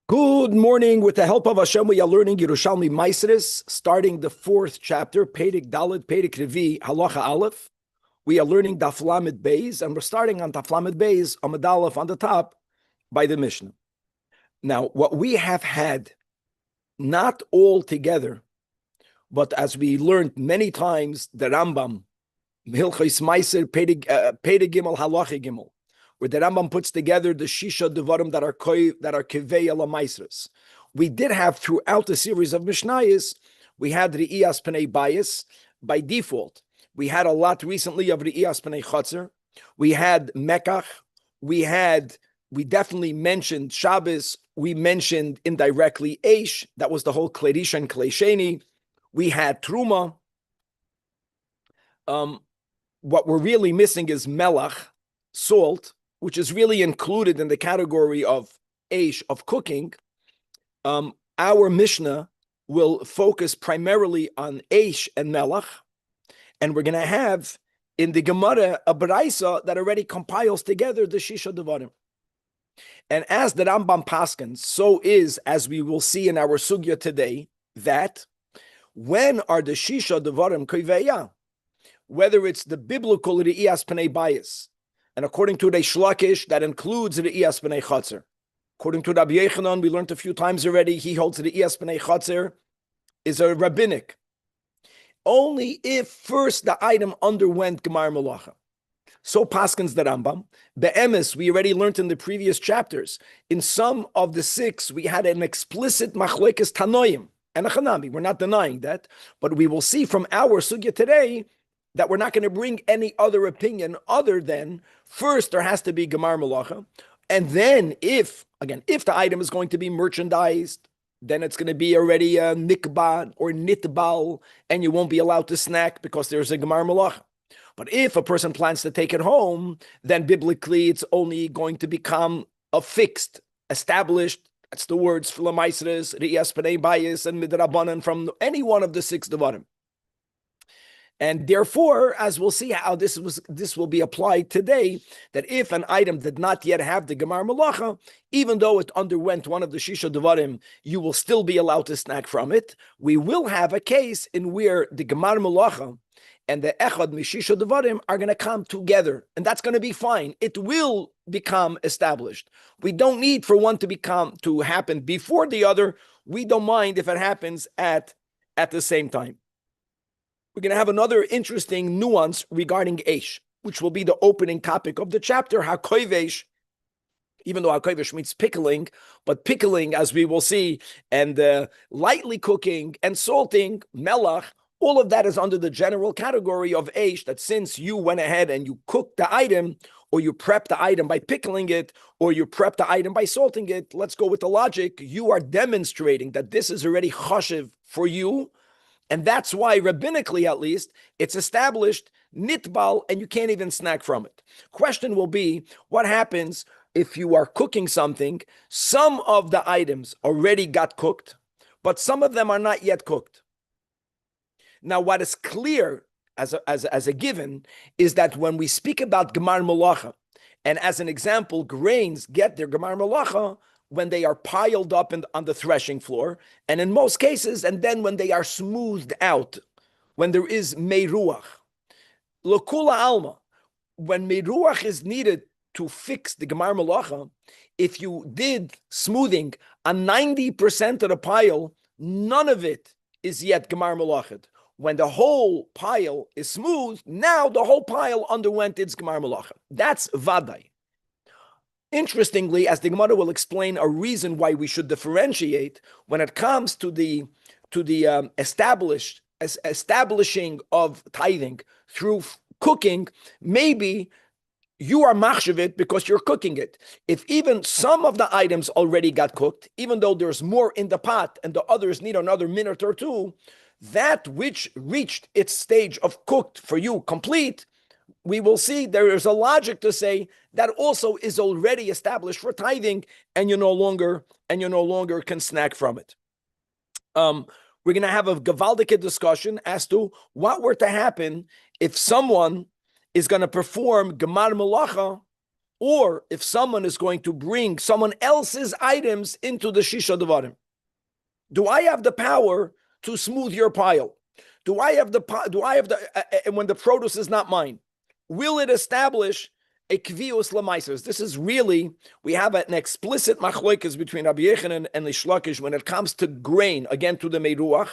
Good morning. With the help of Hashem, we are learning Yerushalmi Maasros, starting the fourth chapter, Perek Dalet, Perek Revi, Halacha Aleph. We are learning Daf Lamed Beis, and we're starting on Daf Lamed Beis, Amud Aleph on the top, by the Mishnah. Now, what we have had, not all together, but as we learned many times, the Rambam, Hilchos Meiser, Perek Gimel, Halacha Gimel, where the Rambam puts together the Shisha Devarim that are Kivei Ala Maasros. We did have throughout the series of Mishnayos, we had Re'iyas Pnei Bayis by default. We had a lot recently of Re'iyas Pnei Chotzer. We had Mekach. We definitely mentioned Shabbos. We mentioned indirectly Eish. That was the whole Klerisha and Kleisheni. We had Truma. What we're really missing is Melach, salt, which is really included in the category of Eish, of cooking. Our Mishnah will focus primarily on Eish and Melach, and we're going to have in the Gemara a Baraisa that already compiles together the Shisha Devarim. And as the Rambam paskins, so is, as we will see in our sugya today, that when are the Shisha Devarim Koiveya? Whether it's the biblical Re'iyas Pnei Bayis, and according to Reish Lakish, that includes Re'iyas Pnei Chotzer. According to Rabbi Yechanan, we learned a few times already, he holds Re'iyas Pnei Chotzer is a rabbinic. Only if first the item underwent Gemar Malacha. So paskins the Rambam. Be'emes, we already learned in the previous chapters. In some of the six, we had an explicit machlekes tanoim and a chanami. We're not denying that, but we will see from our sugya today that we're not going to bring any other opinion other than first there has to be Gemar Malacha, and then if the item is going to be merchandised, then it's going to be already a nikba or nitbal, and you won't be allowed to snack because there's a Gemar Malacha. But if a person plans to take it home, then biblically it's only going to become a fixed, established, that's the words, Fila Maasros, Re'iyas Pnei Bayis, and Midrabanan from any one of the six Devarim. And therefore, as we'll see how this will be applied today, that if an item did not yet have the Gemar Malacha, even though it underwent one of the Shisha Devarim, you will still be allowed to snack from it. We will have a case in where the Gemar Malacha and the Echad Mishisha Devarim are going to come together, and that's going to be fine. It will become established. We don't need for one to happen before the other. We don't mind if it happens at the same time. We're going to have another interesting nuance regarding Eish, which will be the opening topic of the chapter, HaKoivesh, even though HaKoivesh means pickling, but pickling, as we will see, and lightly cooking and salting, melach, all of that is under the general category of Eish, that since you went ahead and you cooked the item, or you prep the item by pickling it, or you prep the item by salting it, let's go with the logic, you are demonstrating that this is already chashiv for you. And that's why, rabbinically at least, it's established nitbal, and you can't even snack from it. Question will be, what happens if you are cooking something, some of the items already got cooked, but some of them are not yet cooked? Now, what is clear as a given is that when we speak about Gemar Malacha, and as an example, grains get their Gemar Malacha when they are piled up on the threshing floor, and in most cases, and then when they are smoothed out, when there is meiruach. L'kula alma, when meiruach is needed to fix the Gemar Malacha, if you did smoothing on 90% of the pile, none of it is yet Gemar Malachid. When the whole pile is smooth, now the whole pile underwent its Gemar Malacha. That's Vadai. Interestingly, as the Gemara will explain, a reason why we should differentiate when it comes to the establishing of tithing through cooking, maybe you are machshavit because you're cooking it. If even some of the items already got cooked, even though there's more in the pot and the others need another minute or two, that which reached its stage of cooked for you complete, we will see there is a logic to say that also is already established for tithing, and you no longer can snack from it. We're going to have a gewaldige discussion as to what were to happen if someone is going to perform Gemar Malacha or if someone is going to bring someone else's items into the Shisha Devarim. Do I have the power to smooth your pile? Do I have the when the produce is not mine? Will it establish a kvius lemaisers? This is really, we have an explicit machloikas between Rabbi Yechanan and Reish Lakish when it comes to grain, again to the Meiruach,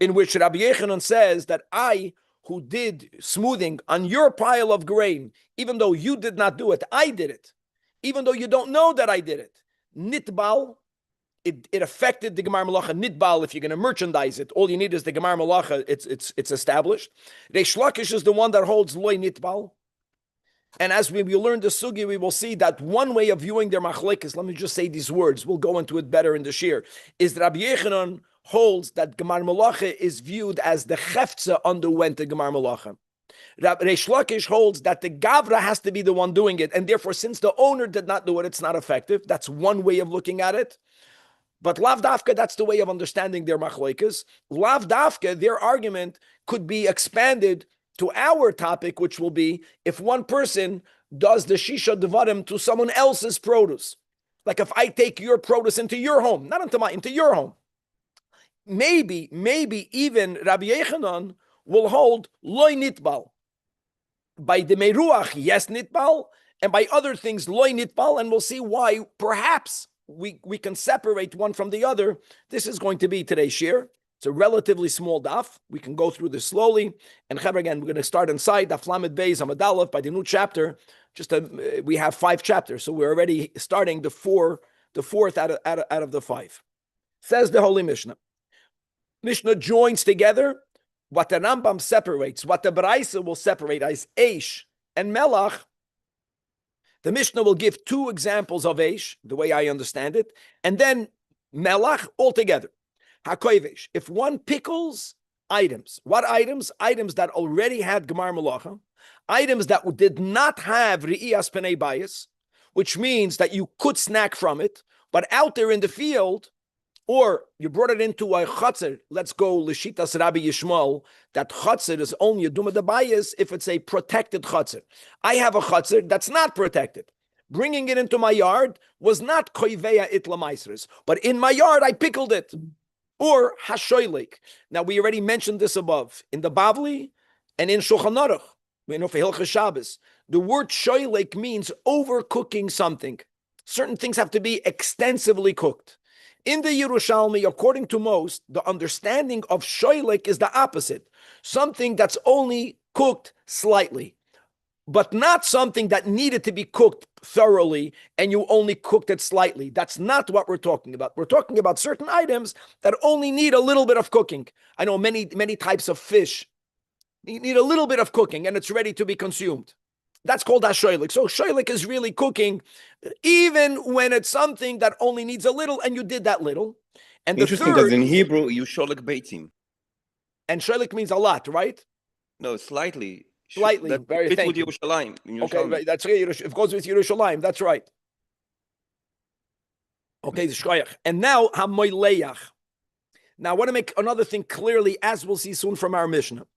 in which Rabbi Yechanan says that I, who did smoothing on your pile of grain, even though you did not do it, I did it. Even though you don't know that I did it. Nitbal, it affected the Gemar Malacha Nitbal. If you're going to merchandise it, all you need is the Gemar Malacha, it's established. Reish Lakish is the one that holds Loy Nitbal. And as we learn the sugi, we will see that one way of viewing their machlekes, let me just say these words, we'll go into it better in the shir, is that Rabbi Yechanan holds that Gemar Malacha is viewed as the Cheftza underwent the Gemar Malacha. Reish Lakish holds that the Gavra has to be the one doing it, and therefore, since the owner did not do it, it's not effective. That's one way of looking at it. But Lav Dafka, that's the way of understanding their machlekes. Lav Dafka, their argument could be expanded to our topic, which will be if one person does the Shisha Devarim to someone else's produce. Like if I take your produce into your home, not into your home. Maybe even Rabbi Yechanan will hold loy nitbal. By the Meiruach, yes nitbal, and by other things, loy nitbal, and we'll see why perhaps we can separate one from the other. This is going to be today's shir. It's a relatively small daf. We can go through this slowly. And again, we're going to start inside Daf Lamed Beis Amud Aleph by the new chapter. We have 5 chapters, so we're already starting the fourth out of the 5. Says the Holy Mishnah. Mishnah joins together what the Rambam separates, what the Baraisa will separate as Eish and Melach. The Mishnah will give 2 examples of Eish, the way I understand it, and then Melach altogether. HaKoivesh, if one pickles items, what items? Items that already had Gemar Malacha, items that did not have Re'iyas Penei Bayis, which means that you could snack from it, but out there in the field, or you brought it into a chatzir, let's go Lishitas Rabbi Yishmael, that chatzir is only a Duma de Bayis if it's a protected chatzir. I have a chatzir that's not protected. Bringing it into my yard was not koiveya itla maisres, but in my yard I pickled it. Or hashoylik. Now we already mentioned this above in the Bavli and in Shulchan Aruch. We know for Hilchos Shabbos, the word shoylik means overcooking something. Certain things have to be extensively cooked. In the Yerushalmi, according to most, the understanding of shoylik is the opposite. Something that's only cooked slightly, but not something that needed to be cooked thoroughly and you only cooked it slightly. That's not what we're talking about. We're talking about certain items that only need a little bit of cooking. I know many types of fish need a little bit of cooking and it's ready to be consumed. That's called hashoylik. So shoylik is really cooking, even when it's something that only needs a little and you did that little. And interesting, because in Hebrew you sholik beitzim. And shoylik means a lot, right? No, slightly. Slightly. That very fits thank with Yerushalmi. Okay, right. That's right. It goes with Yerushalmi. That's right. Okay, and now hamoyleyach. Now I want to make another thing clearly, as we'll see soon from our Mishnah.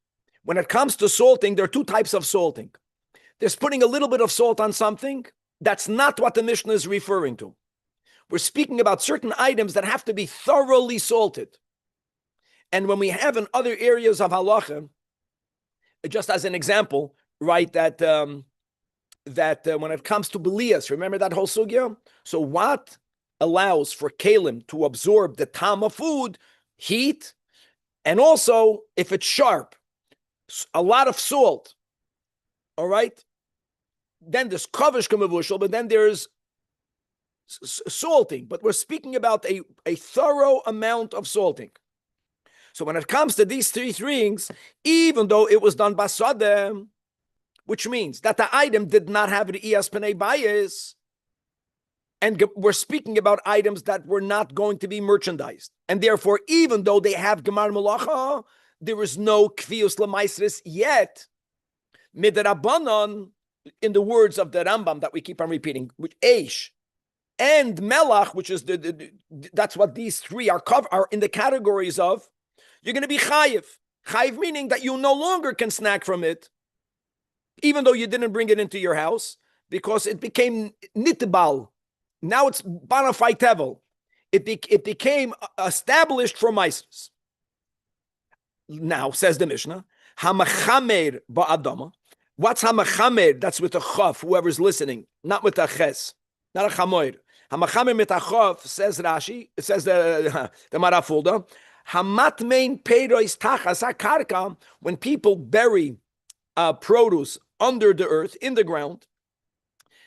When it comes to salting, there are 2 types of salting. There's putting a little bit of salt on something. That's not what the Mishnah is referring to. We're speaking about certain items that have to be thoroughly salted. And when we have in other areas of halacha, just as an example, right, that when it comes to belias, remember that whole sugya? So what allows for kalim to absorb the tam of food? Heat, and also if it's sharp, a lot of salt. All right? Then there's kavish kamavushal, but then there's salting. But we're speaking about a thorough amount of salting. So when it comes to these 3 things, even though it was done basadeh, which means that the item did not have the iyas penei bayis, and we're speaking about items that were not going to be merchandised. And therefore, even though they have gemar malacha, there is no kvius lemaisris yet. Midrabanan, in the words of the Rambam that we keep on repeating, which Eish and Melach, which is that's what these 3 are in the categories of, you're going to be chayiv. Chayiv meaning that you no longer can snack from it, even though you didn't bring it into your house. because it became nitbal. Now it's banafai tevel. It became established for maestros. Now, says the Mishnah, hamachamer ba'adama. What's hamachamer? That's with a chaf, whoever's listening, not with a ches, not a chamoir. Hamachamer mit a chaf, says Rashi, it says the Marafulda, hamatmein peiros tachas hakarka, when people bury produce under the earth, in the ground.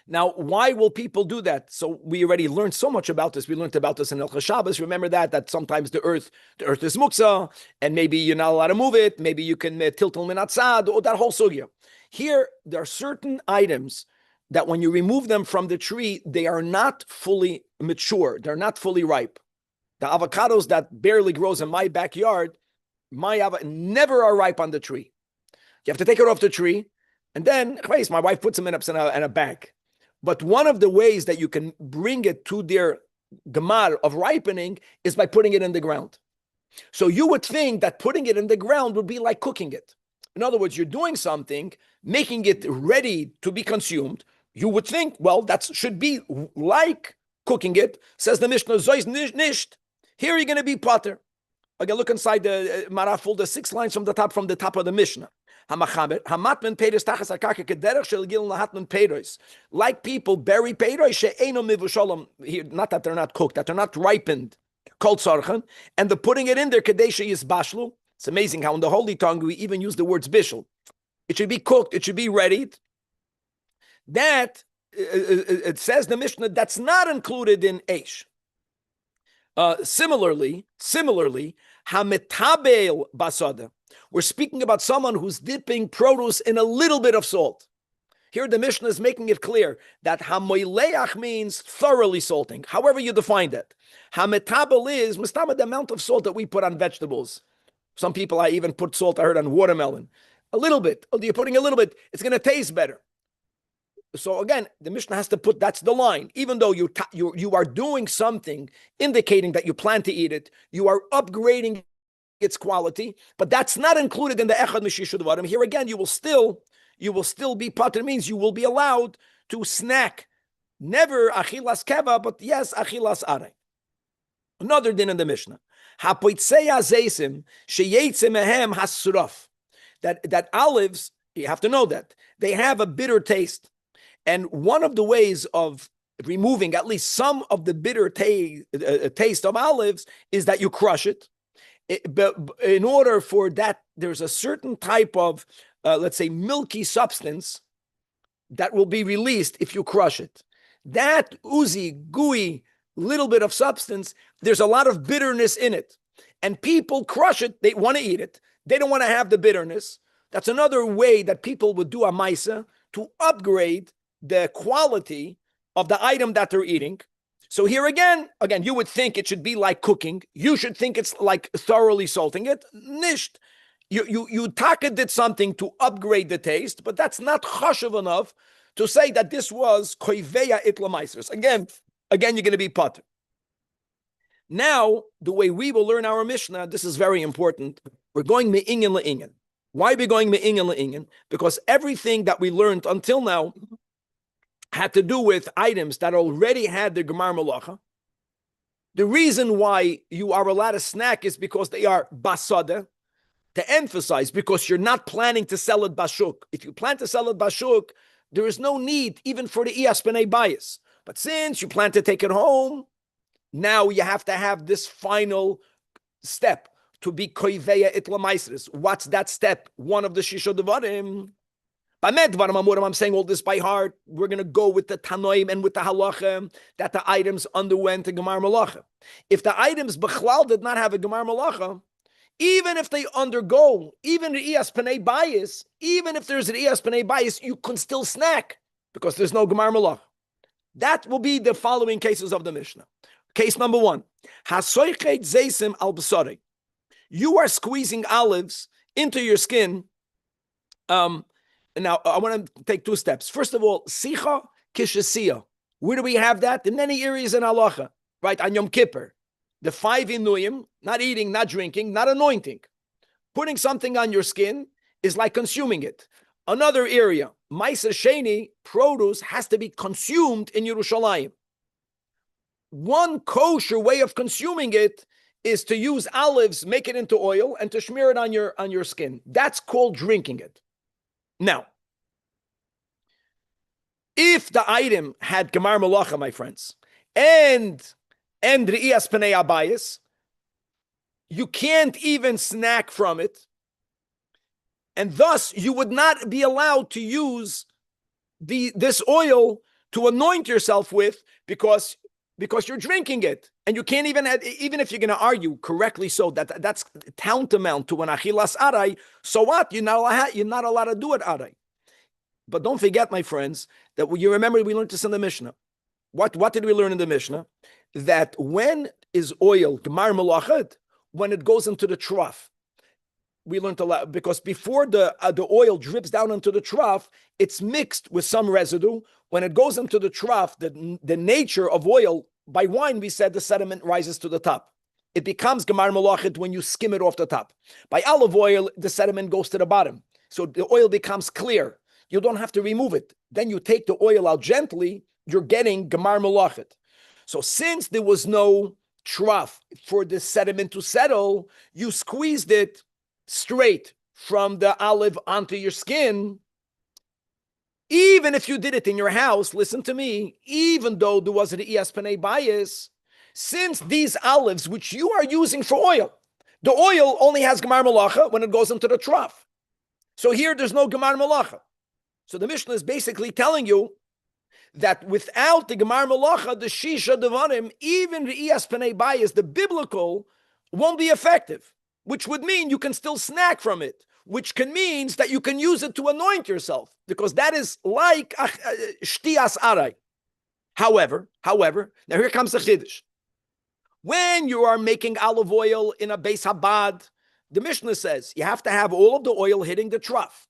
Now, why will people do that? So we already learned so much about this. We learned about this in El Shabbos. Remember that sometimes the earth is muksa, and maybe you're not allowed to move it. Maybe you can tiltal minatzad, or that whole sugya. Here, there are certain items that when you remove them from the tree, they are not fully mature. They're not fully ripe. The avocados that barely grows in my backyard, never are ripe on the tree. You have to take it off the tree, and then my wife puts them in a bag. But one of the ways that you can bring it to their gemar of ripening is by putting it in the ground. So you would think that putting it in the ground would be like cooking it. In other words, you're doing something, making it ready to be consumed. You would think, well, that should be like cooking it. Says the Mishnah, Zois nisht. Here you're going to be potter. Again, look inside the Maraful, the 6 lines from the top of the Mishnah. Like people bury peiros, here, not that they're not cooked, that they're not ripened, and they're putting it in there. It's amazing how in the Holy Tongue we even use the words bishul. It should be cooked, it should be readied. That it says the Mishnah that's not included in Eish. Similarly, hametabel basada. We're speaking about someone who's dipping produce in a little bit of salt. Here the Mishnah is making it clear that hamoileach means thoroughly salting, however you define that. Hametabel is the amount of salt that we put on vegetables. Some people, I even put salt, I heard, on watermelon. A little bit. You're putting a little bit, it's going to taste better. So again, the Mishnah has to put, that's the line. Even though you are doing something indicating that you plan to eat it, you are upgrading its quality, but that's not included in the Echad Mishishud Varim. Here again, you will still be pater, means you will be allowed to snack. Never achilas keva, but yes, achilas are. Another din in the Mishnah. Hapoitseya zeisim sheyetze mehem hasuraf. That olives, you have to know that, they have a bitter taste. And one of the ways of removing at least some of the bitter taste of olives is that you crush it. But in order for that, there's a certain type of, let's say, milky substance that will be released if you crush it. That oozy, gooey, little bit of substance, there's a lot of bitterness in it. And people crush it, they want to eat it. They don't want to have the bitterness. That's another way that people would do a maisa to upgrade the quality of the item that they're eating. So here again, you would think it should be like cooking. You should think it's like thoroughly salting it. Nisht. You taka did something to upgrade the taste, but that's not chashuv enough to say that this was koiveya itlamaisos. Again, you're going to be potter. Now, the way we will learn our Mishnah, this is very important. We're going me'inyan le'inyan. Why are we going me'inyan le'inyan? Because everything that we learned until now had to do with items that already had the gemar malacha. The reason why you are allowed to snack is because they are basada, to emphasize, because you're not planning to sell it bashuk. If you plan to sell it bashuk, there is no need even for the iyas b'nei bias. But since you plan to take it home, now you have to have this final step to be koiveya itlamaisris. What's that step? One of the shisha devarim. I'm saying all this by heart. We're going to go with the Tanoim and with the halacha that the items underwent a gemar malacha. If the items bechlal did not have a gemar malacha, even if they undergo, even the iyas panei bias, even if there's an iyas panei bias, you can still snack because there's no gemar malacha. That will be the following cases of the Mishnah. Case number 1, hasoichet zeisim al b'sarei. You are squeezing olives into your skin. Now, I want to take 2 steps. First of all, sicha kishasiya. Where do we have that? In many areas in halacha, right? On Yom Kippur. The 5 inuyim, not eating, not drinking, not anointing. Putting something on your skin is like consuming it. Another area, Maisa Sheni, produce has to be consumed in Yerushalmi. One kosher way of consuming it is to use olives, make it into oil, and to smear it on your skin. That's called drinking it. Now, if the item had Gemar Malacha, my friends, and Re'iyas Penei Abayis, you can't even snack from it, and thus you would not be allowed to use this oil to anoint yourself with because you're drinking it, and you can't even if you're going to argue correctly so that's tantamount to an achilas aray. So what? You're not allowed to do it aray. But don't forget, my friends, that you remember we learned this in the Mishnah. What did we learn in the Mishnah? That when is oil gemar melachet? When it goes into the trough. We learned a lot, because before the oil drips down into the trough, it's mixed with some residue. When it goes into the trough, the nature of oil, by wine, we said the sediment rises to the top. It becomes gemar melachet when you skim it off the top. By olive oil, the sediment goes to the bottom. So the oil becomes clear. You don't have to remove it. Then you take the oil out gently, you're getting gemar melachet. So since there was no trough for the sediment to settle, you squeezed it straight from the olive onto your skin. Even if you did it in your house, listen to me, even though there was an Re'iyas Penei Abayis, since these olives, which you are using for oil, the oil only has gemar malacha when it goes into the trough. So here there's no gemar malacha. So the Mishnah is basically telling you that without the gemar malacha, the shisha devarim, even Re'iyas Penei Abayis, the biblical, won't be effective, which would mean you can still snack from it, which means that you can use it to anoint yourself, because that is like shtiyas aray. However, now here comes the chiddush. When you are making olive oil in a beis habad, the Mishnah says you have to have all of the oil hitting the trough.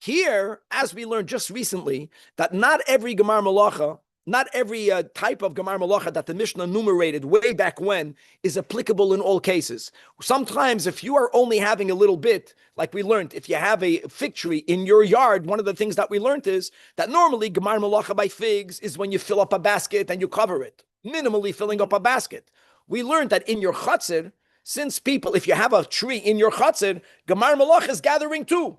Here, as we learned just recently, that not every gemar malacha, not every type of gemar malacha that the Mishnah enumerated way back when is applicable in all cases. Sometimes if you are only having a little bit, like we learned, if you have a fig tree in your yard, one of the things that we learned is that normally gemar malacha by figs is when you fill up a basket and you cover it, minimally filling up a basket. We learned that in your chutzir, since people, if you have a tree in your chutzir, gemar malacha is gathering too.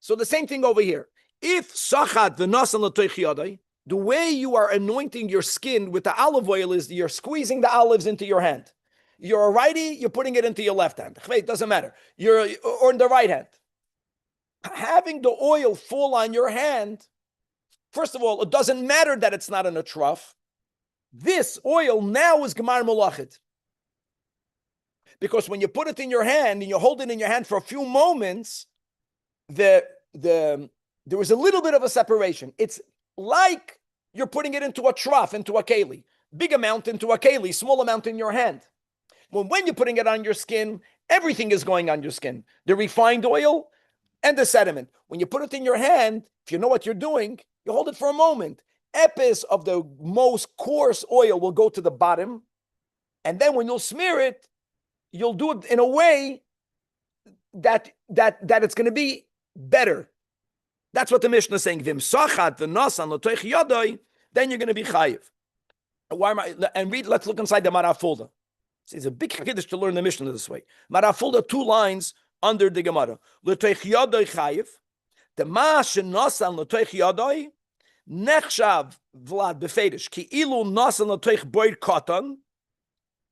So the same thing over here. If sachat v'nasan l'toich yadai, the way you are anointing your skin with the olive oil is you're squeezing the olives into your hand. You're a righty, you're putting it into your left hand. It doesn't matter. Or in the right hand. Having the oil fall on your hand, first of all, it doesn't matter that it's not in a trough. This oil now is gemar melachet. Because when you put it in your hand and you hold it in your hand for a few moments, there was a little bit of a separation. It's like you're putting it into a trough, into a keli. Big amount into a keli, small amount in your hand. When you're putting it on your skin, everything is going on your skin. The refined oil and the sediment. When you put it in your hand, if you know what you're doing, you hold it for a moment. Epis of the most coarse oil will go to the bottom. And then when you'll smear it, you'll do it in a way that it's going to be better. That's what the Mishnah is saying. Vim sachat v'nasan l'toich yadai, then you're going to be chayiv. And read. Let's look inside the Marafulda. It's a big chiddush to learn the Mishnah this way. Marafulda, 2 lines under the Gemara. L'toich yadai chayiv. The ma shenasan l'toich yadai nechshav vlad befedish ki ilu nasan l'toich boir katan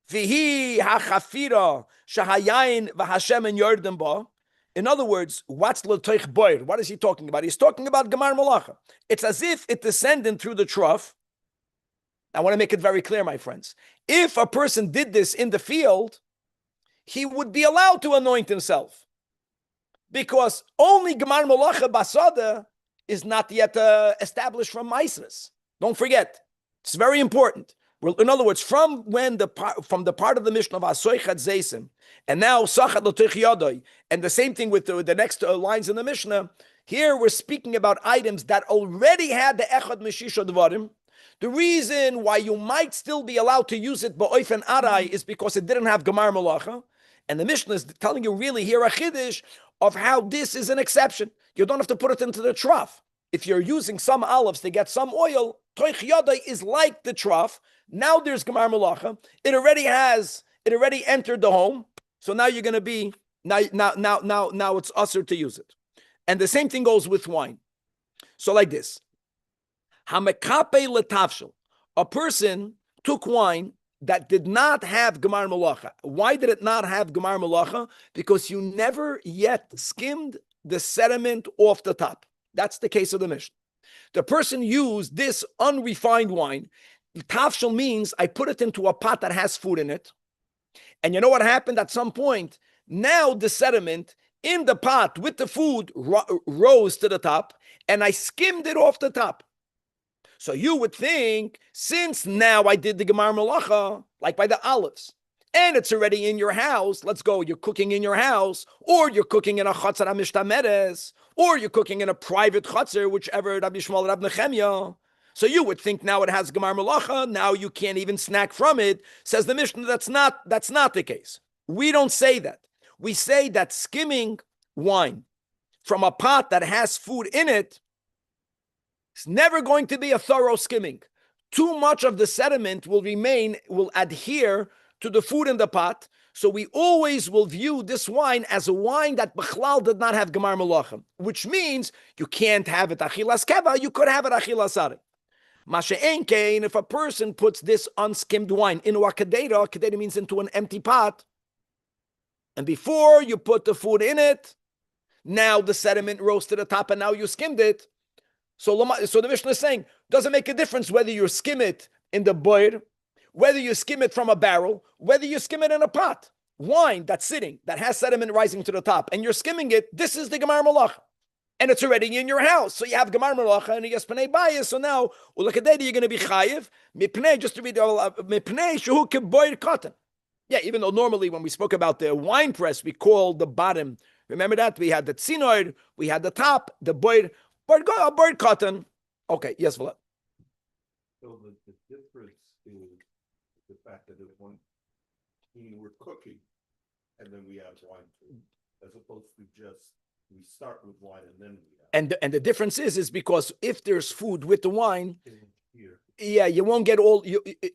v'hi hachafira shahayayin v'hashem yordim ba. In other words, what's l'toich boir? What is he talking about? He's talking about gemar malacha. It's as if it descended through the trough. I want to make it very clear, my friends. If a person did this in the field, he would be allowed to anoint himself. Because only gemar malacha basada is not yet established from Maisras. Don't forget. It's very important. Well, in other words, from the part of the Mishnah of Asoichat Zeisim, and now Sachat L'Toich Yadai, and the same thing with the next lines in the Mishnah, here we're speaking about items that already had the Echad Meshisha Dvarim. The reason why you might still be allowed to use it Ba'oifen Arai is because it didn't have Gemar Malacha, And the Mishnah is telling you really here a chiddush of how this is an exception. You don't have to put it into the trough. If you're using some olives to get some oil, toich yadai is like the trough. Now there's gemar malacha. It already entered the home. So now you're going to be now it's usher to use it. And the same thing goes with wine. So like this, hamekape letavshel, a person took wine that did not have gemar malacha. Why did it not have gemar malacha? Because you never yet skimmed the sediment off the top. That's the case of the Mishnah. The person used this unrefined wine. Tavshel means I put it into a pot that has food in it. And you know what happened at some point? Now the sediment in the pot with the food rose to the top, and I skimmed it off the top. So you would think, since now I did the gemar malacha, like by the olives, and it's already in your house, let's go, you're cooking in your house, or you're cooking in a chatzar hamishtameres, or you're cooking in a private chatzar, whichever Rabbi Shmuel, Rabbi Nechemia. So you would think now it has gemar malacha, now you can't even snack from it. Says the Mishnah, that's not the case. We don't say that. We say that skimming wine from a pot that has food in it, it's never going to be a thorough skimming. Too much of the sediment will adhere to the food in the pot. So we always will view this wine as a wine that Bechlal did not have gemar malacha, which means you can't have it achilas keva, you could have it achilas ari. Masha'en kein, if a person puts this unskimmed wine into a kedera means into an empty pot, and before you put the food in it, now the sediment rose to the top and now you skimmed it. So the Mishnah is saying, doesn't make a difference whether you skim it in the boir, whether you skim it from a barrel, whether you skim it in a pot. Wine that's sitting, that has sediment rising to the top, and you're skimming it, this is the gemar malacha. And it's already in your house. So you have gemar malacha and you yaspanei bayis. So now, ulakadei, you're going to be chayiv, mipnei, just to read, mipnei shehu keboir cotton. Yeah, even though normally when we spoke about the wine press, we called the bottom, remember that? We had the tzinoid, we had the top, the boir cotton. Okay, yes, Vlad. So the difference is the fact that if we're cooking and then we add wine to it, as opposed to just we start with wine and then we add. And the difference is because if there's food with the wine, Here. yeah, you won't get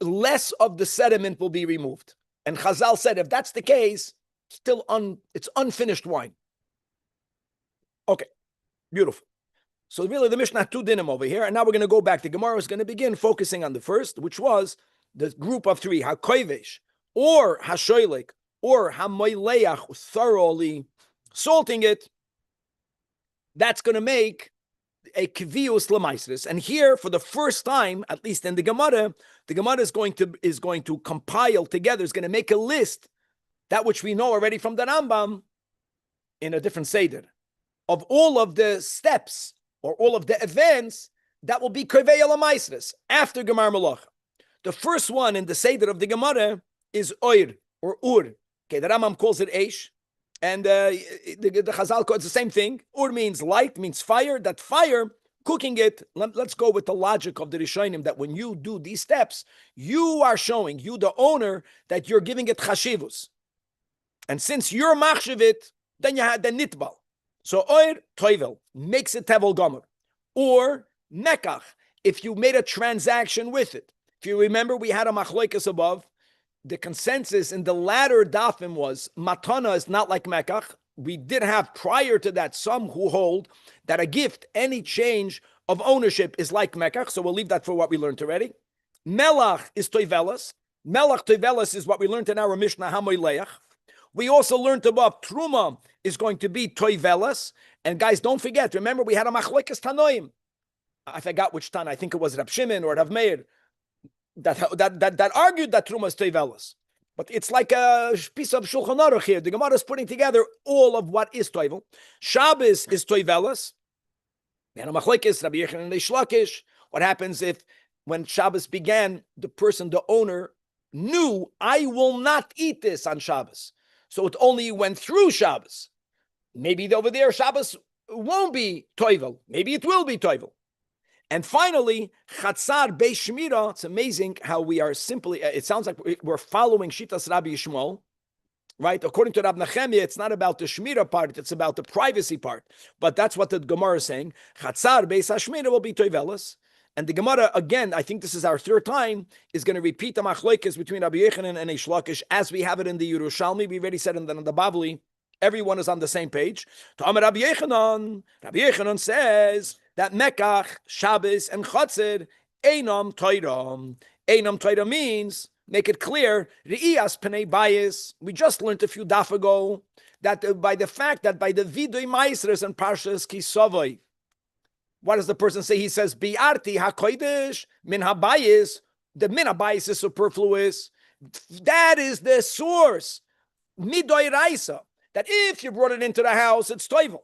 less of the sediment will be removed. And Chazal said, if that's the case, it's unfinished wine. Okay, beautiful. So really, the Mishnah had two dinim over here, and now we're going to go back. The Gemara is going to begin focusing on the first, which was the group of three: hakoivesh, or hashoilik, or hamoileach, thoroughly salting it. That's going to make a kvius lemaisris. And here, for the first time, at least in the Gemara is going to compile together. Is going to make a list, that which we know already from the Rambam, in a different seder, of all of the steps or all of the events that will be Kavei Alamaisris after Gemar Malacha. The first one in the Seder of the Gemara is Oir or Ur. Okay, the Rambam calls it Eish, and the Chazal calls the same thing. Ur means light, means fire. That fire, cooking it, let's go with the logic of the Rishonim, that when you do these steps, you are showing, you the owner, that you're giving it chashivus. And since you're machshiv it, then you had the nitbal. So oir toivel makes it tevel gomer, or mekach if you made a transaction with it. If you remember, we had a machloikas above. The consensus in the latter dafim was matana is not like mekach. We did have prior to that some who hold that a gift, any change of ownership, is like mekach. So we'll leave that for what we learned already. Melach is toivelas. Melach toivelas is what we learned in our Mishnah Hamoileach. We also learned above Truma is going to be toivelas. And guys, don't forget, remember we had a machloikas tanoim. I forgot which Tan, I think it was Rab Shimon or Rav Meir, that argued that Truma is toivelas. But it's like a piece of Shulchan Aruch here. The Gemara is putting together all of what is toivel. Shabbos is toivelas. We had a machloikas, Rabbi Yechon and Reish Lakish. What happens if when Shabbos began, the person, the owner, knew, I will not eat this on Shabbos. So it only went through Shabbos. Maybe over there Shabbos won't be toivel. Maybe it will be toivel. And finally, chatzar beis shmira. It's amazing how we are simply. It sounds like we're following Shitas Rabbi Yishmael. right? According to Rab Nechemia, it's not about the Shmira part, it's about the privacy part. But that's what the Gemara is saying. Chatzar beis hashmira will be toivelas. And the Gemara, again, I think this is our third time, is going to repeat the machlokes between Rabbi Yechanan and Eish Lakish as we have it in the Yerushalmi. We already said in the Bavli, everyone is on the same page. Rabbi Yechanan says that Mekach, Shabbos, and Chatzir, Einam Toiram. Einam Toiram means, make it clear, Re'iyas Penei Bayis. We just learned a few daf ago that by the fact that by the Vidui Maisres and Parshas Kisavoi, what does the person say? He says, Bi'arti HaKodesh min habayis. The min habayis is superfluous. That is the source. Midoi Raisa. That if you brought it into the house, it's toivel.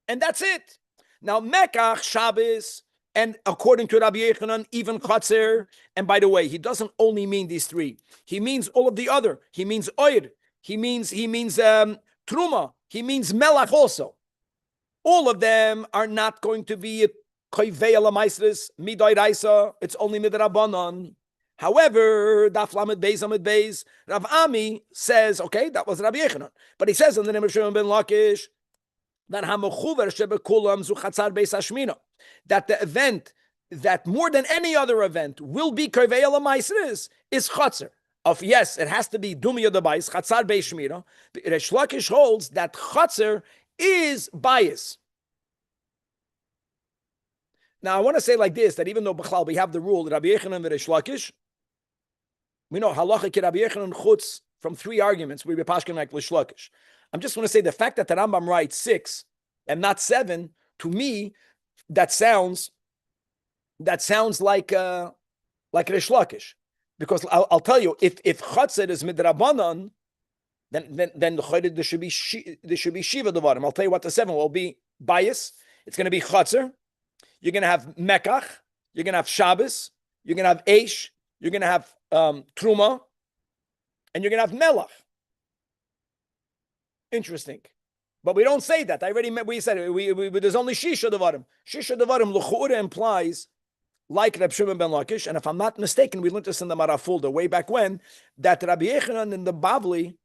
And that's it. Now, Mekach, Shabbos, and according to Rabbi Yechanan, even Chatzir. And by the way, he doesn't only mean these three. He means all of the other. He means Oir. He means Truma. He means Melach also. All of them are not going to be koivei alamaisris midoi raisa. It's only midrabanan. However, Daf Lamed Beis Amid Beis, Rav Ami says, okay, that was Rabbi Yechanan, but he says in the name of Shimon ben Lakish that hamechuver shebekulam zu chatzar beis hashmina, that the event that more than any other event will be koivei alamaisris is chatzar. Of yes, it has to be dumya the bais chatzar beis shmira. Reish Lakish holds that chatzar is bias. Now, I want to say like this, that even though B'chlal, we have the rule, Rabbi Yechanan and Reish Lakish, we know halacha ki Rabbi Yechanan chutz from three arguments, we be pashkin like Reish Lakish. I'm just going to say the fact that the Rambam writes 6 and not 7, to me, that sounds like Reish Lakish. Because I'll tell you, if chatzir is midrabanan, then there should be shiva devarim. I'll tell you what the 7 will be. Bias. It's going to be chatzir. You're going to have mekach. You're going to have Shabbos. You're going to have eish. You're going to have truma, and you're going to have melach. Interesting, but we don't say that. We said it. There's only shisha devarim. Shisha devarim l'chu'ura implies, like Reb Shimon ben Lakish, and if I'm not mistaken, we learned this in the Marafulda way back when, that Rabbi Yechanan in the Bavli,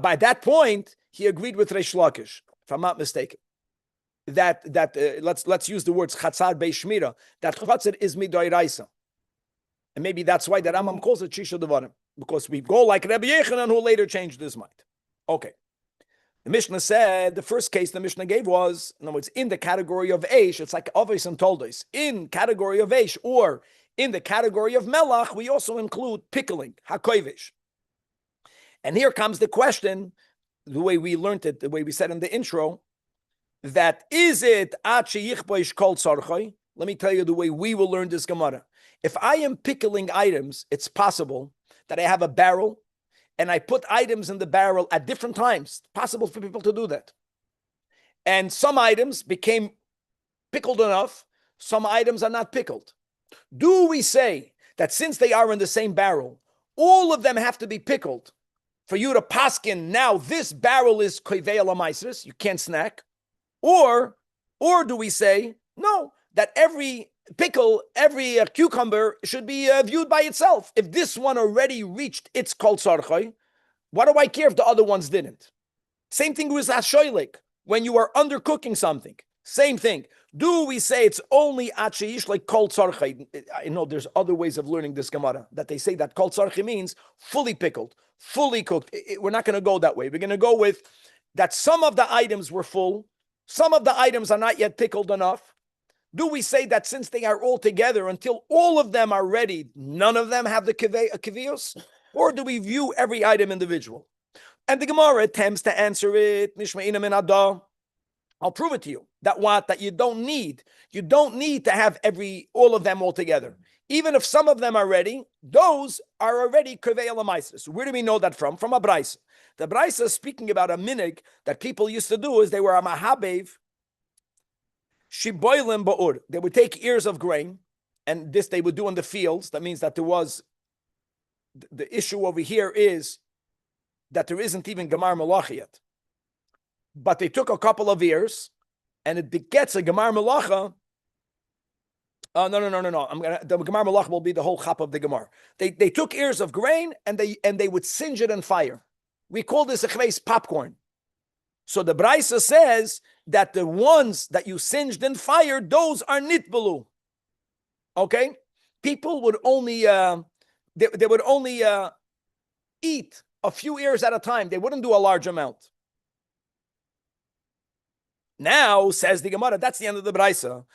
by that point, he agreed with Reish Lakish, if I'm not mistaken. Let's use the words chatzar beis shmira, that chatzar is midoi raisa. And maybe that's why the Rambam calls it shisha devarim, because we go like Rabbi Yechanan, who later changed his mind. Okay. The Mishnah said, the first case the Mishnah gave was, in other words, in the category of Eish, it's like Ovis and Toldos. In category of Eish, or in the category of Melach, we also include pickling, hakoivish. And here comes the question, the way we learned it, the way we said in the intro, that is it at sheyichboish kol tzarchoi? Let me tell you the way we will learn this Gemara. If I am pickling items, it's possible that I have a barrel and I put items in the barrel at different times. It's possible for people to do that. And some items became pickled enough, some items are not pickled. Do we say that since they are in the same barrel, all of them have to be pickled for you to paskin, now this barrel is koivei alamaisris, you can't snack? Or do we say, no, that every pickle, every cucumber should be viewed by itself? If this one already reached its kol tzarchoi, what do I care if the other ones didn't? Same thing with hashoilik. When you are undercooking something, same thing. Do we say it's only at sheish like kol tzarchoi? I know there's other ways of learning this Gemara, that they say that kol tzarchoi means fully pickled, fully cooked. We're not going to go that way. We're going to go with that some of the items were full, some of the items are not yet pickled enough. Do we say that since they are all together, until all of them are ready, none of them have the kivios? Or do we view every item individual? And the Gemara attempts to answer it. I'll prove it to you. That you don't need to have all of them all together. Even if some of them are ready, those are already kivei alamaisris. Where do we know that from? From a brisa. The brisa is speaking about a minig that people used to do, is they were a mahabev, shiboilim ba'ur. They would take ears of grain, and this they would do in the fields. That means that there was, the issue over here is that there isn't even Gemar Malacha yet. But they took a couple of ears, and it gets a Gemar Malacha. No. The Gemar Malacha will be the whole chap of the Gemar. They took ears of grain, and they would singe it in fire. We call this a chveis popcorn. So the Braisa says that the ones that you singed in fire, those are nitbelu. Okay? People would only, they would only eat a few ears at a time. They wouldn't do a large amount. Now, says the Gemara, that's the end of the Braisa.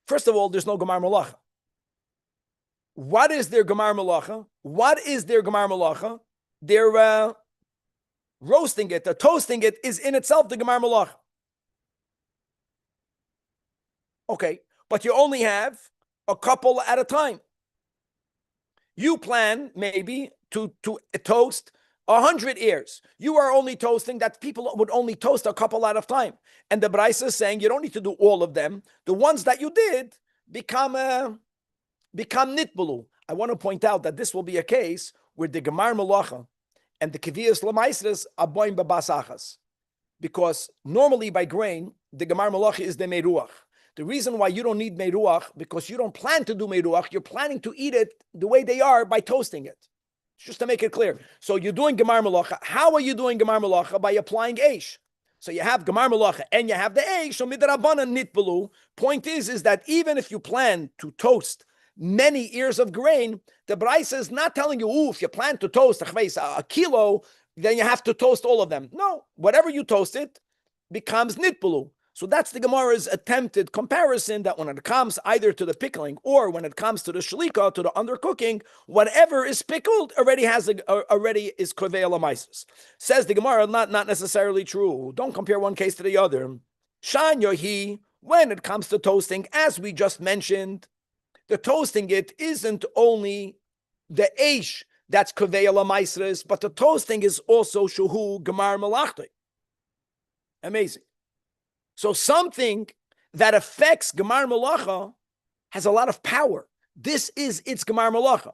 First of all, there's no Gemar Malacha. What is their Gemar Malacha? What is their Gemar Malacha? They're roasting it, they're toasting it, is in itself the Gemar Malacha. Okay, but you only have a couple at a time. You plan maybe to toast 100 ears. You are only toasting that people would only toast a couple at a time. And the Braisa is saying you don't need to do all of them. The ones that you did become nitbulu. I want to point out that this will be a case where the Gemar Malacha and the Kiviyas Lamaisres are boim babasachas. Because normally by grain, the Gemar Malacha is the Meruach. The reason why you don't need Meruach, because you don't plan to do Meruach, you're planning to eat it the way they are by toasting it. Just to make it clear. So you're doing Gemar Malacha. How are you doing Gemar Malacha? By applying Eish. So you have Gemar Malacha and you have the Eish. So Midrabanan Nitbelu. Point is that even if you plan to toast many ears of grain, the Braisa is not telling you, if you plan to toast a kilo, then you have to toast all of them. No, whatever you toast it becomes Nitbelu. So that's the Gemara's attempted comparison that when it comes either to the pickling or when it comes to the shlika, to the undercooking, whatever is pickled already is kovei lamaisus. Says the Gemara, not necessarily true. Don't compare one case to the other. Shan yohi, when it comes to toasting, as we just mentioned, the toasting it isn't only the eish that's kovei lamaisus, but the toasting is also shuhu gemar malachti. Amazing. So something that affects Gemar Malacha has a lot of power. This is its Gemar Malacha.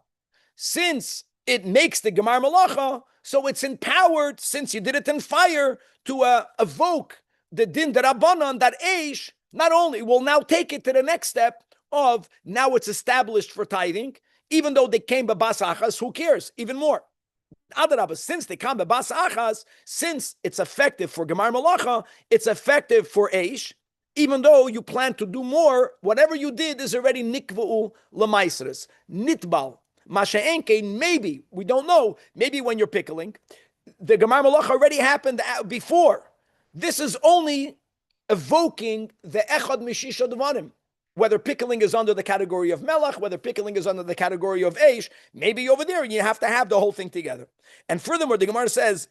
Since it makes the Gemar Malacha, so it's empowered, since you did it in fire, to evoke the Din Darabanan, that Eish, not only will now take it to the next step of now it's established for tithing, even though they came Babas Achas, who cares? Even more. Adarabah, since they come bebas achas, since it's effective for Gemar Malacha, it's effective for Eish, even though you plan to do more, whatever you did is already nikva'u lemaisres, nitbal, masha'enke, maybe, we don't know, maybe when you're pickling, the Gemar Malacha already happened before. This is only evoking the echad mishisha devarim. Whether pickling is under the category of melach, whether pickling is under the category of eish, maybe over there you have to have the whole thing together. And furthermore, the Gemara says,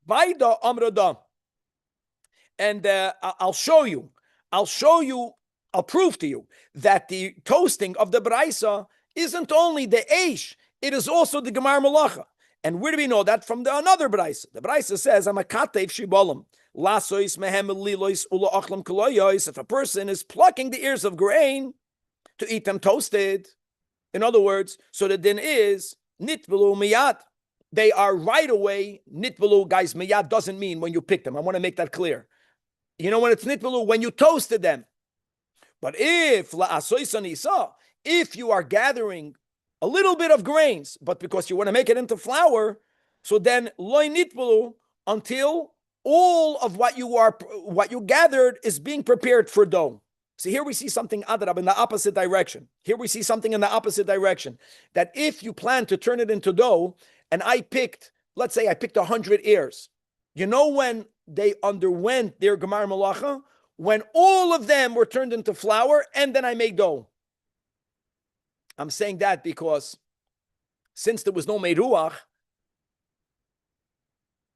"Vaida amrada," and I'll prove to you that the toasting of the Braisa isn't only the eish, it is also the Gemar Malacha. And where do we know that? From another Braisa. The Braisa says, "I'm a katev shibolim." If a person is plucking the ears of grain to eat them toasted, in other words, so the din is nitbelu miyad. They are right away nitbelu, guys. Miyad doesn't mean when you pick them. I want to make that clear. You know when it's nitbelu, when you toasted them. But if you are gathering a little bit of grains, but because you want to make it into flour, so then loy nitbelu until all of what you gathered is being prepared for dough. So here we see something adrab in the opposite direction. Here we see something in the opposite direction. That if you plan to turn it into dough, and let's say I picked 100 ears. You know when they underwent their Gemar Malacha? When all of them were turned into flour, and then I made dough. I'm saying that because since there was no Meruach,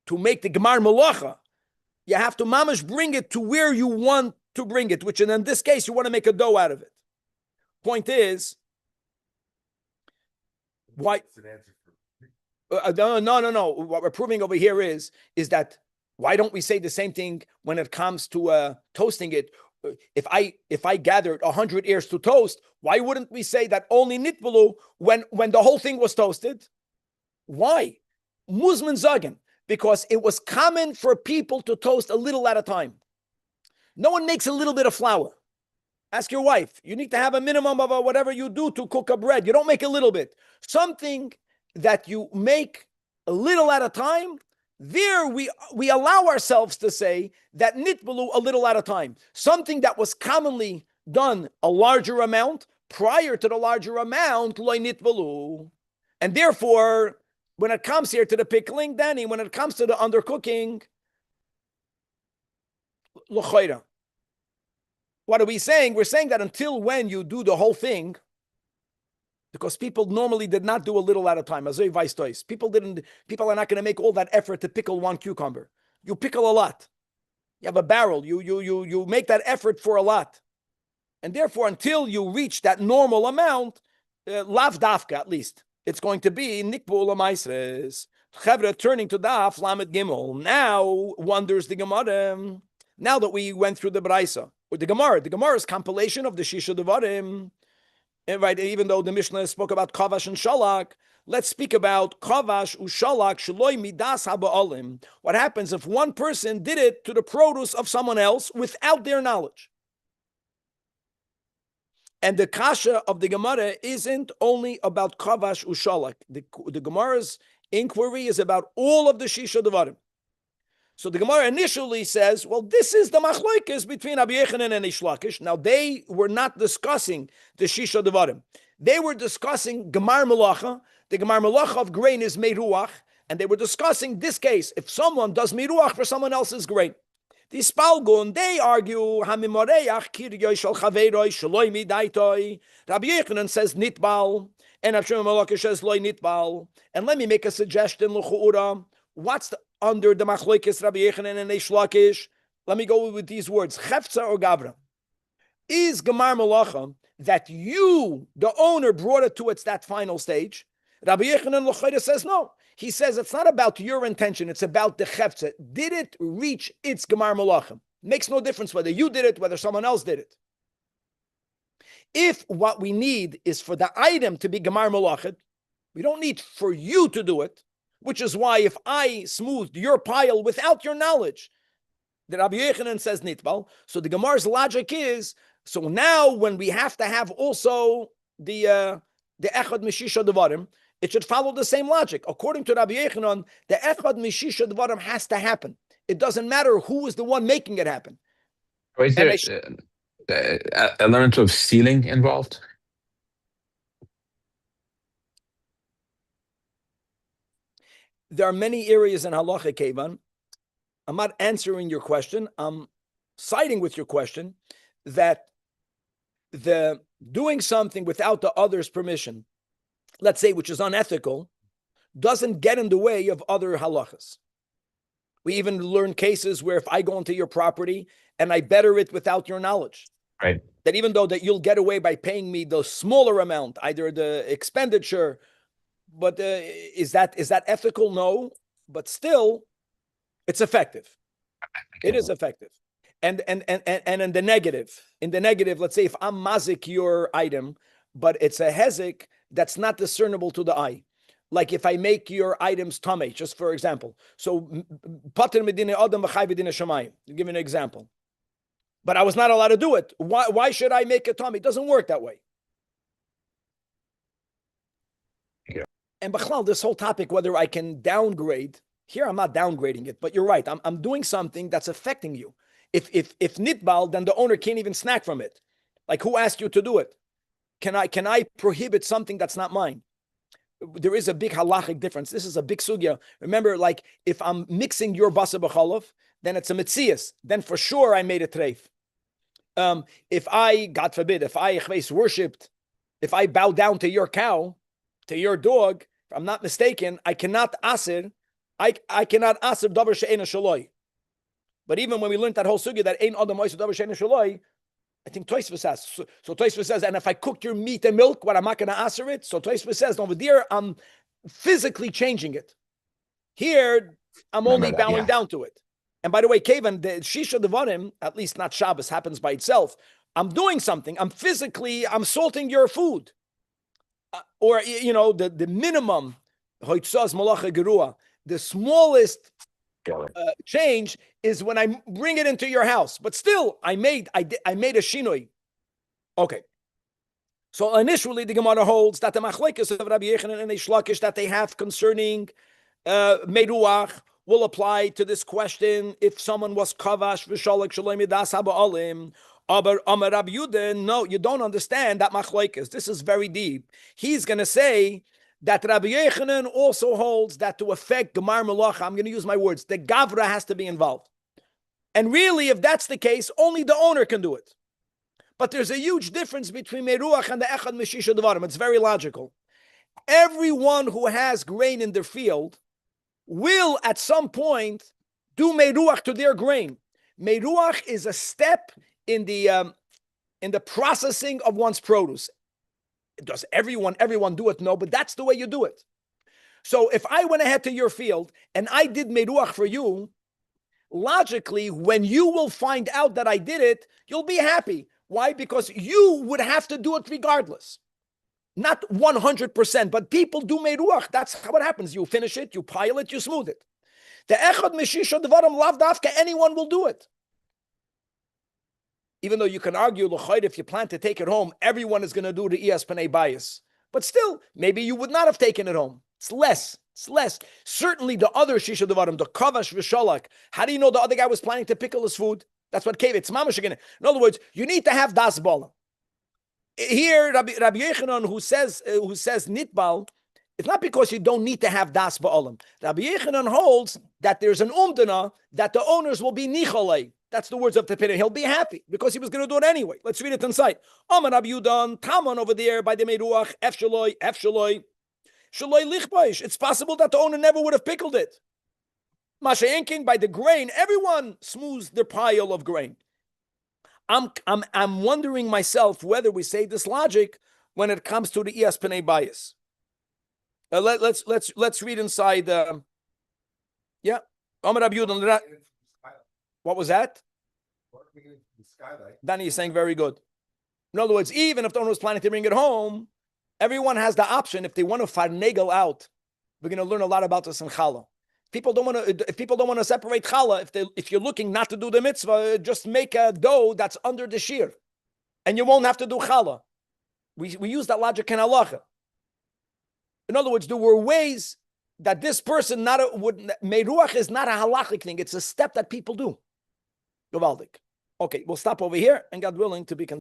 to make the Gemar Malacha, you have to mamash bring it to where you want to bring it, which in this case, you want to make a dough out of it. Point is, why? No. What we're proving over here is that why don't we say the same thing when it comes to toasting it? If I gathered 100 ears to toast, why wouldn't we say that only nitbulu when the whole thing was toasted? Why? Muzman Zagan. Because it was common for people to toast a little at a time. No one makes a little bit of flour. Ask your wife. You need to have a minimum of whatever you do to cook a bread. You don't make a little bit. Something that you make a little at a time, there we allow ourselves to say that nitbalu a little at a time. Something that was commonly done a larger amount, prior to the larger amount, loy nitbalu. And therefore, when it comes here to the pickling, Danny, when it comes to the undercooking, l'chayra. What are we saying? We're saying that until when you do the whole thing, because people normally did not do a little at a time. People are not going to make all that effort to pickle one cucumber. You pickle a lot. You have a barrel. You make that effort for a lot. And therefore, until you reach that normal amount, lav dafka at least, it's going to be nikbu l'maisres. Chevra, turning to daf, lamed gimel. Now wonders the Gemara. Now that we went through the Braisa, or the Gemara's compilation of the Shisha Devarim, right? Even though the Mishnah spoke about Kavash and Shalak, let's speak about Kavash Ushalak Shaloi Midas Haba'alim. What happens if one person did it to the produce of someone else without their knowledge? And the kasha of the Gemara isn't only about Kavash Ushalak. The Gemara's inquiry is about all of the Shisha Devarim. So the Gemara initially says, well, this is the machlokes between Rabbi Yechanan and Eish Lakish. Now, they were not discussing the Shisha Devarim. They were discussing Gemar Melacha. The Gemar Melacha of grain is Meruach. And they were discussing this case. If someone does Meruach for someone else's grain. The Spalgun, they argue, Hamimareach kiryoy shel chaveroi shaloi midaitoi. Rabbi Yechanan says nitbal. And Rabbi Shimon Melakish says loy nitbal. And let me make a suggestion, l'chu'ura. What's under the machlokes Rabbi Yechanan and Eish Lakish? Let me go with these words: Chefza or Gavra. Is Gemar Malacha that you, the owner, brought it to its that final stage? Rabbi Yechanan L'chayda says no. He says it's not about your intention; it's about the Chefza. Did it reach its Gemar Malacha? Makes no difference whether you did it, whether someone else did it. If what we need is for the item to be Gemar Malacha, we don't need for you to do it. Which is why if I smoothed your pile without your knowledge, the Rabbi Yechanan says nitbal. So the Gemara's logic is, so now when we have to have also the echad mishisha devarim, it should follow the same logic. According to Rabbi Yechanan, the echad mishisha devarim has to happen. It doesn't matter who is the one making it happen. Or is there an element of stealing involved? There are many areas in halacha, Kevan. I'm not answering your question. I'm siding with your question that the doing something without the other's permission, let's say, which is unethical, doesn't get in the way of other halachas. We even learn cases where if I go into your property and I better it without your knowledge, right, that even though that you'll get away by paying me the smaller amount, either the expenditure. But is that ethical? No, but still, it's effective. It is effective. And in the negative, let's say if I'm mazik your item, but it's a hezek that's not discernible to the eye. Like if I make your items tamei, just for example. So pater medina adam v'chai medina shamayim. Give me an example. But I was not allowed to do it. Why should I make a tamei? It doesn't work that way. And Bachlal, this whole topic, whether I can downgrade, here I'm not downgrading it, but you're right. I'm doing something that's affecting you. If nitbal, then the owner can't even snack from it. Like who asked you to do it? Can I prohibit something that's not mine? There is a big halachic difference. This is a big sugya. Remember, like if I'm mixing your basa b'chalov, then it's a mitzias. Then for sure I made a treif. If I, God forbid, if I worshipped, if I bow down to your cow, to your dog, if I'm not mistaken, I cannot asir davar she'ena shaloi. But even when we learned that whole sugya that ein adam oisu davar she'ena shaloi, I think Tosfos says. So Tosfos says, and if I cook your meat and milk, what am I going to asir it? So Tosfos says, over there, I'm physically changing it. Here, I'm only bowing down to it. And by the way, Kevan, the Shisha Devarim, at least not Shabbos, happens by itself. I'm doing something. I'm salting your food. Or, the minimum, the smallest change is when I bring it into your house. But still, I made a shinoi. Okay. So initially, the Gemara holds that the machlekes of Rabbi Yechanan and Eish Lakish that they have concerning meruach will apply to this question if someone was kavash v'shalek shalom midas haba'alim. Aber Amar Rabbi Yehuda, no, you don't understand that machlekes. This is very deep. He's going to say that Rabbi Yechanan also holds that to affect gemar melacha, I'm going to use my words, the gavra has to be involved. And really, if that's the case, only the owner can do it. But there's a huge difference between meruach and the echad meshisha devarim. It's very logical. Everyone who has grain in their field will at some point do meruach to their grain. Meruach is a step in the processing of one's produce. Does everyone do it? No, but that's the way you do it. So if I went ahead to your field and I did meruach for you, logically, when you will find out that I did it, you'll be happy. Why? Because you would have to do it regardless. Not 100%, but people do meruach. That's what happens. You finish it, you pile it, you smooth it. The echad meshisha devarim lav dafka, anyone will do it. Even though you can argue, if you plan to take it home, everyone is going to do the iyas panei bias. But still, maybe you would not have taken it home. It's less. Certainly the other shisha devarim, the kavash v'shalak. How do you know the other guy was planning to pickle his food? That's what cave. It's mamash again. In other words, you need to have das bala. Here, Rabbi Yechanan, who says nitbal, it's not because you don't need to have das ba'olam. Rabbi Yechanan holds that there's an umdana that the owners will be nichalei. That's the words of the Tepidin. He'll be happy because he was going to do it anyway. Let's read it inside. Amar Rabbi Yudan, Taman over there by the meruach, efshaloi, shaloi lichbaish. It's possible that the owner never would have pickled it. Masha'enkin, by the grain, everyone smooths their pile of grain. I'm wondering myself whether we say this logic when it comes to the iyas panei bias. Let's read inside. Yeah, Amar Rabbi Yudan. What was that? Danny is saying very good. In other words, even if the owner was planning to bring it home, everyone has the option. If they want to farnegel out, we're going to learn a lot about this in challah. If people don't want to separate challah, if you're looking not to do the mitzvah, just make a dough that's under the shear, and you won't have to do challah. We use that logic in halacha. In other words, there were ways that this person meruach is not a halachic thing; it's a step that people do. Gavaldik. Okay, we'll stop over here, and God willing to be continued.